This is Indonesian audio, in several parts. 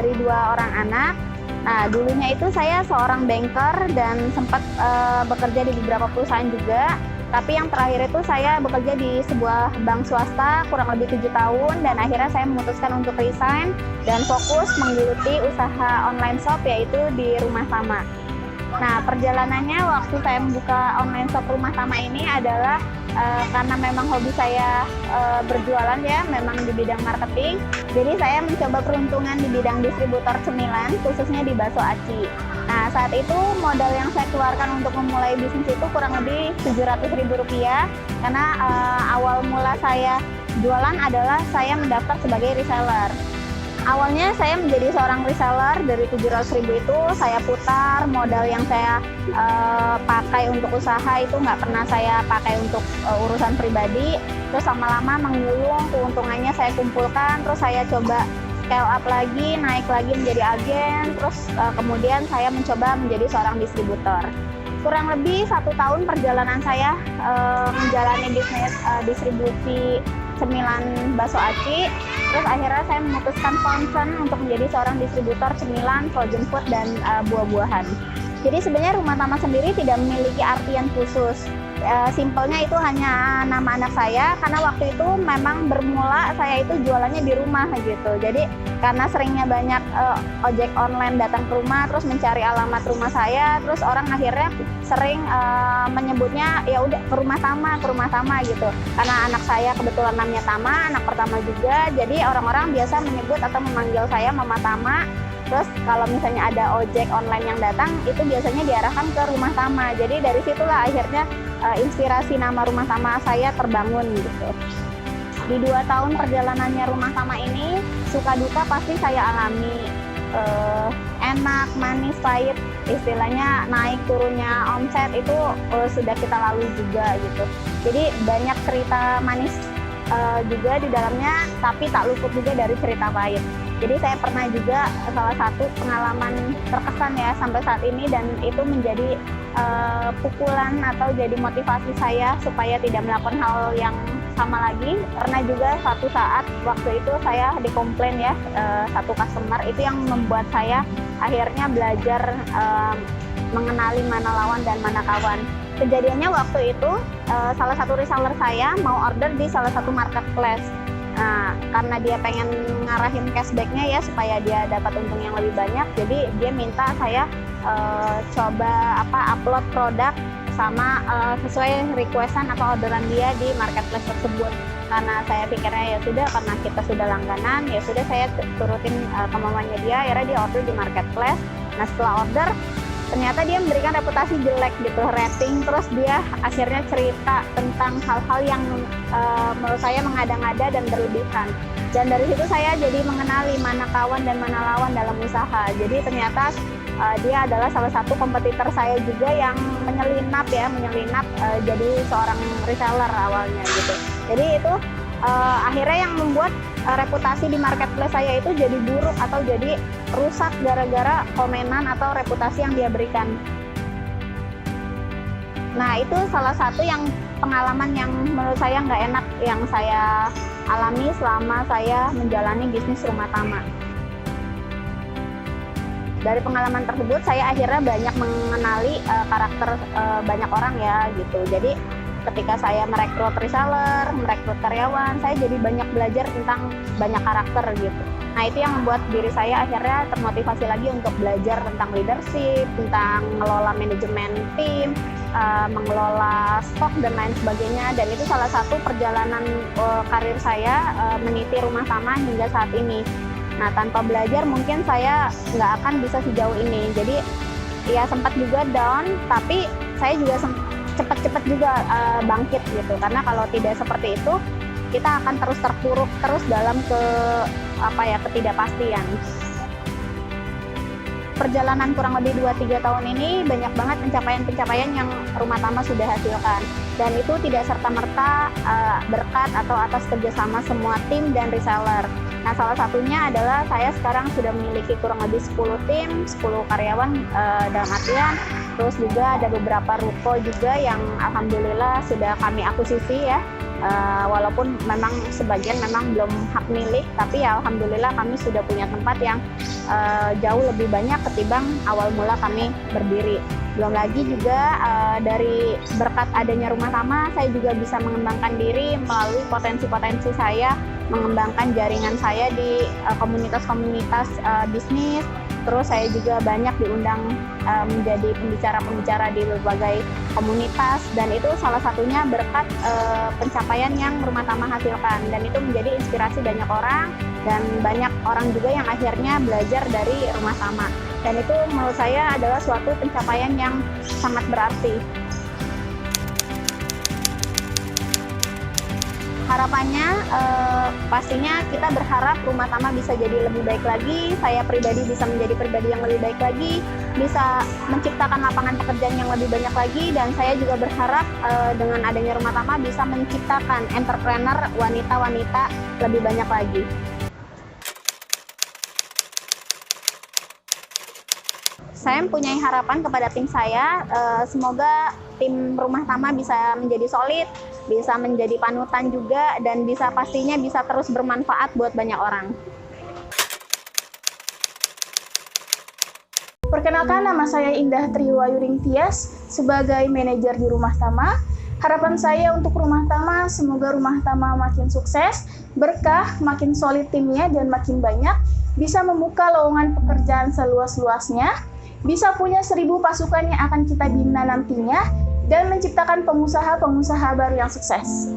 dari 2 orang anak. Nah, dulunya itu saya seorang banker dan sempat bekerja di beberapa perusahaan juga. Tapi yang terakhir itu saya bekerja di sebuah bank swasta kurang lebih 7 tahun dan akhirnya saya memutuskan untuk resign dan fokus menggeluti usaha online shop yaitu di rumah tama. Nah, perjalanannya waktu saya membuka online shop rumah tama ini adalah karena memang hobi saya berjualan ya, memang di bidang marketing. Jadi saya mencoba peruntungan di bidang distributor cemilan, khususnya di bakso aci. Nah, saat itu modal yang saya keluarkan untuk memulai bisnis itu kurang lebih Rp700.000 karena awal mula saya jualan adalah saya mendaftar sebagai reseller. Awalnya saya menjadi seorang reseller, dari 700.000 itu saya putar, modal yang saya pakai untuk usaha itu nggak pernah saya pakai untuk urusan pribadi. Terus lama-lama menggulung, keuntungannya saya kumpulkan, terus saya coba scale up lagi, naik lagi menjadi agen, terus kemudian saya mencoba menjadi seorang distributor. Kurang lebih 1 tahun perjalanan saya menjalani bisnis distribusi cemilan bakso aci. Terus akhirnya saya memutuskan concern untuk menjadi seorang distributor cemilan, frozen food, dan buah-buahan. Jadi sebenarnya rumah tama sendiri tidak memiliki artian khusus. Simpelnya itu hanya nama anak saya, karena waktu itu memang bermula saya itu jualannya di rumah gitu. Jadi karena seringnya banyak ojek online datang ke rumah, terus mencari alamat rumah saya, terus orang akhirnya sering menyebutnya ya udah ke rumah tama gitu. Karena anak saya kebetulan namanya Tama, anak pertama juga, jadi orang-orang biasa menyebut atau memanggil saya Mama Tama. Terus kalau misalnya ada ojek online yang datang, itu biasanya diarahkan ke rumah tama. Jadi dari situlah akhirnya inspirasi nama rumah tama saya terbangun gitu. Di 2 tahun perjalanannya rumah tama ini, suka duka pasti saya alami. Enak, manis, pahit, istilahnya naik turunnya omset itu sudah kita lalui juga gitu. Jadi banyak cerita manis juga di dalamnya, tapi tak luput juga dari cerita pahit. Jadi saya pernah juga salah satu pengalaman terkesan ya sampai saat ini, dan itu menjadi pukulan atau jadi motivasi saya supaya tidak melakukan hal yang sama lagi. Pernah juga satu saat waktu itu saya dikomplain ya satu customer, itu yang membuat saya akhirnya belajar mengenali mana lawan dan mana kawan. Kejadiannya waktu itu salah satu reseller saya mau order di salah satu marketplace. Nah, karena dia pengen ngarahin cashback-nya ya supaya dia dapat untung yang lebih banyak, jadi dia minta saya coba upload produk sama sesuai requestan atau orderan dia di marketplace tersebut. Karena saya pikirnya ya sudah, karena kita sudah langganan, ya sudah saya turutin kemauannya dia, akhirnya dia order di marketplace. Nah, setelah order ternyata dia memberikan reputasi jelek gitu, rating, terus dia akhirnya cerita tentang hal-hal yang menurut saya mengada-ngada dan berlebihan. Dan dari situ saya jadi mengenali mana kawan dan mana lawan dalam usaha. Jadi ternyata dia adalah salah satu kompetitor saya juga yang menyelinap jadi seorang reseller awalnya gitu. Jadi itu akhirnya yang membuat reputasi di marketplace saya itu jadi buruk atau jadi rusak gara-gara komenan atau reputasi yang dia berikan. Nah, itu salah satu yang pengalaman yang menurut saya nggak enak yang saya alami selama saya menjalani bisnis rumah tama. Dari pengalaman tersebut saya akhirnya banyak mengenali karakter banyak orang ya gitu. Jadi ketika saya merekrut reseller, merekrut karyawan, saya jadi banyak belajar tentang banyak karakter gitu. Nah, itu yang membuat diri saya akhirnya termotivasi lagi untuk belajar tentang leadership, tentang mengelola manajemen tim, mengelola stok dan lain sebagainya. Dan itu salah satu perjalanan karir saya meniti rumah tama hingga saat ini. Nah, tanpa belajar mungkin saya nggak akan bisa sejauh ini. Jadi ya sempat juga down, tapi saya juga cepat-cepat juga bangkit gitu, karena kalau tidak seperti itu kita akan terus terpuruk terus dalam ketidakpastian. Perjalanan kurang lebih 2-3 tahun ini banyak banget pencapaian-pencapaian yang rumah tama sudah hasilkan, dan itu tidak serta-merta berkat atau atas kerjasama semua tim dan reseller. Nah, salah satunya adalah saya sekarang sudah memiliki kurang lebih 10 tim, 10 karyawan dalam artian, terus juga ada beberapa ruko juga yang alhamdulillah sudah kami akuisisi ya. Walaupun memang sebagian memang belum hak milik, tapi ya alhamdulillah kami sudah punya tempat yang jauh lebih banyak ketimbang awal mula kami berdiri. Belum lagi juga dari berkat adanya Rumah Tama, saya juga bisa mengembangkan diri melalui potensi-potensi saya, mengembangkan jaringan saya di komunitas-komunitas bisnis. Terus saya juga banyak diundang menjadi pembicara-pembicara di berbagai komunitas, dan itu salah satunya berkat pencapaian yang Rumah Tama hasilkan, dan itu menjadi inspirasi banyak orang, dan banyak orang juga yang akhirnya belajar dari Rumah Tama, dan itu menurut saya adalah suatu pencapaian yang sangat berarti. Harapannya pastinya kita berharap Rumah Tama bisa jadi lebih baik lagi, saya pribadi bisa menjadi pribadi yang lebih baik lagi, bisa menciptakan lapangan pekerjaan yang lebih banyak lagi, dan saya juga berharap dengan adanya Rumah Tama bisa menciptakan entrepreneur wanita-wanita lebih banyak lagi. Saya mempunyai harapan kepada tim saya, semoga tim Rumah Tama bisa menjadi solid, bisa menjadi panutan juga, dan pastinya bisa terus bermanfaat buat banyak orang. Perkenalkan, nama saya Indah Triwayuring Tias sebagai manajer di Rumah Tama. Harapan saya untuk Rumah Tama, semoga Rumah Tama makin sukses, berkah, makin solid timnya, dan makin banyak, bisa membuka lowongan pekerjaan seluas-luasnya, bisa punya 1000 pasukan yang akan kita bina nantinya, dan menciptakan pengusaha-pengusaha baru yang sukses.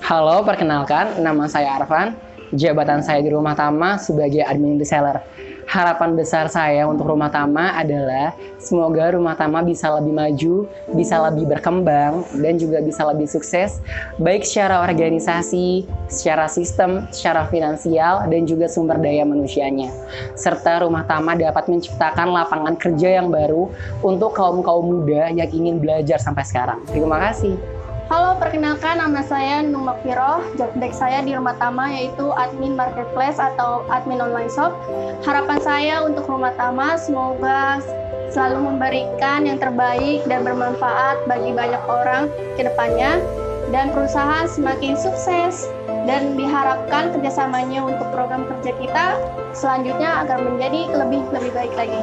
Halo, perkenalkan, nama saya Arfan. Jabatan saya di Rumah Tama sebagai admin reseller. Harapan besar saya untuk Rumah Tama adalah semoga Rumah Tama bisa lebih maju, bisa lebih berkembang, dan juga bisa lebih sukses, baik secara organisasi, secara sistem, secara finansial, dan juga sumber daya manusianya. Serta Rumah Tama dapat menciptakan lapangan kerja yang baru untuk kaum-kaum muda yang ingin belajar sampai sekarang. Terima kasih. Halo, perkenalkan, nama saya Nung Makfiroh. Job desk saya di Rumah Tama yaitu admin marketplace atau admin online shop. Harapan saya untuk Rumah Tama semoga selalu memberikan yang terbaik dan bermanfaat bagi banyak orang ke depannya, dan perusahaan semakin sukses, dan diharapkan kerjasamanya untuk program kerja kita selanjutnya agar menjadi lebih baik lagi.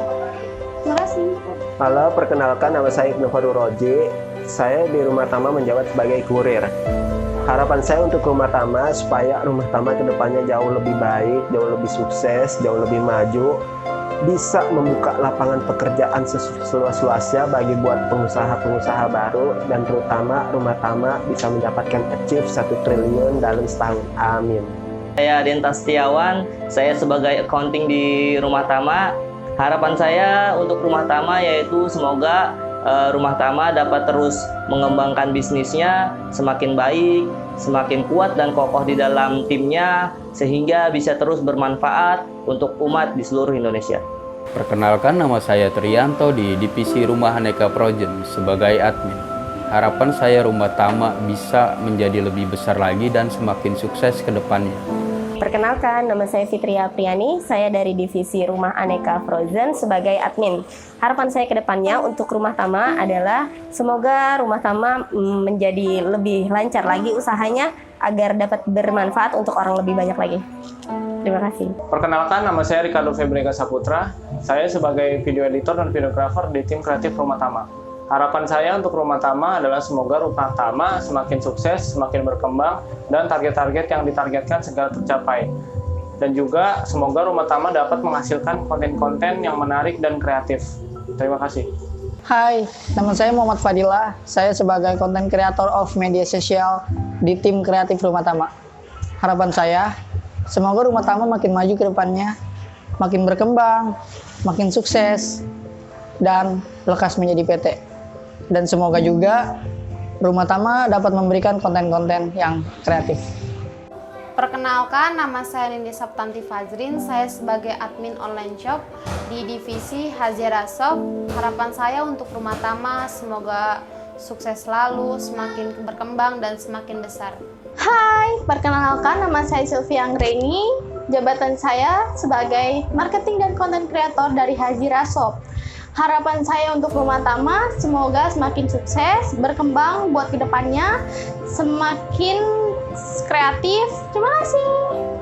Terima kasih. Halo, perkenalkan, nama saya Ibnu Fadul Roji. Saya di Rumah Tama menjabat sebagai kurir. Harapan saya untuk Rumah Tama supaya Rumah Tama kedepannya jauh lebih baik, jauh lebih sukses, jauh lebih maju, bisa membuka lapangan pekerjaan seluas-luasnya bagi buat pengusaha-pengusaha baru, dan terutama Rumah Tama bisa mendapatkan achieve 1 triliun dalam setahun. Amin. Saya Denta Setiawan, saya sebagai accounting di Rumah Tama. Harapan saya untuk Rumah Tama yaitu semoga Rumah Tama dapat terus mengembangkan bisnisnya semakin baik, semakin kuat dan kokoh di dalam timnya, sehingga bisa terus bermanfaat untuk umat di seluruh Indonesia. Perkenalkan, nama saya Trianto di Divisi Rumah Aneka Projen sebagai admin. Harapan saya Rumah Tama bisa menjadi lebih besar lagi dan semakin sukses ke depannya. Perkenalkan, nama saya Fitria Priani, saya dari Divisi Rumah Aneka Frozen sebagai admin. Harapan saya ke depannya untuk Rumah Tama adalah semoga Rumah Tama menjadi lebih lancar lagi usahanya agar dapat bermanfaat untuk orang lebih banyak lagi. Terima kasih. Perkenalkan, nama saya Ricardo Febrega Saputra. Saya sebagai video editor dan videographer di tim kreatif Rumah Tama. Harapan saya untuk Rumah Tama adalah semoga Rumah Tama semakin sukses, semakin berkembang, dan target-target yang ditargetkan segera tercapai. Dan juga semoga Rumah Tama dapat menghasilkan konten-konten yang menarik dan kreatif. Terima kasih. Hai, nama saya Muhammad Fadila. Saya sebagai konten kreator of media sosial di tim kreatif Rumah Tama. Harapan saya, semoga Rumah Tama makin maju ke depannya, makin berkembang, makin sukses, dan lekas menjadi PT. Dan semoga juga Rumah Tama dapat memberikan konten-konten yang kreatif. Perkenalkan, nama saya Nindi Saptanti Fazrin. Saya sebagai admin online shop di divisi Hazira Shop. Harapan saya untuk Rumah Tama semoga sukses selalu, semakin berkembang dan semakin besar. Hai, perkenalkan, nama saya Sylvia Anggreni. Jabatan saya sebagai marketing dan konten kreator dari Hazira Shop. Harapan saya untuk Rumah Tama semoga semakin sukses, berkembang buat kedepannya, semakin kreatif. Terima kasih.